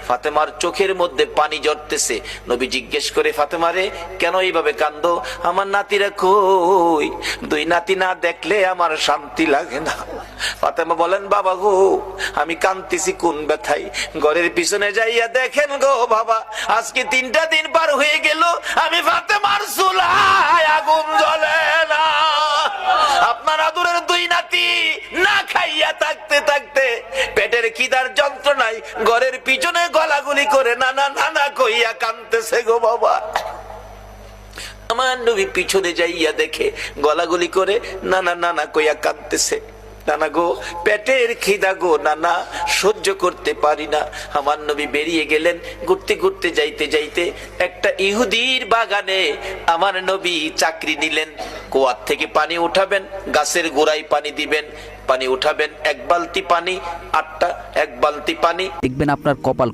ফাতেমার চোখের মধ্যে পানি ঝরতেছে। নবী জিজ্ঞেস করে, ফাতেমা রে, কেন এইভাবে কান্দো? আমার নাতিরা কই? দুই নাতি না দেখলে আমার শান্তি লাগে না। ফাতেমা বলেন, বাবা গো, আমি কাঁদতেছি কোন ব্যথায়? ঘরের পিছনে যাইয়া দেখেন গো বাবা, আজকে 3টা দিন পার হয়ে গেল, আমি ফাতেমার চুলায় আগুন জ্বলে না। আপনার আদরের দুই নাতি না খাইয়া থাকতে থাকতে পেটের খিদার যন্ত্রণায় ঘরের পিছনে গলাগুলি করে নানা নানা কইয়া কাঁদতেছে গো বাবা। আমার নবী পিছনে যাইয়া দেখে গলাগুলি করে নানা নানা কইয়া কাঁদতেছে। নানা গো, পেটের খিদা গো নানা, সহ্য করতে পারি না। আমার নবী বেরিয়ে গেলেন। ঘুরতে ঘুরতে যাইতে যাইতে একটা ইহুদির বাগানে আমার নবী চাকরি নিলেন। কুয়ার থেকে পানি উঠাবেন, গাছের গোড়ায় পানি দিবেন, পানি উঠাবেন, 1 বালতি পানি 8টা, 1 বালতি পানি, দেখবেন আপনার কপাল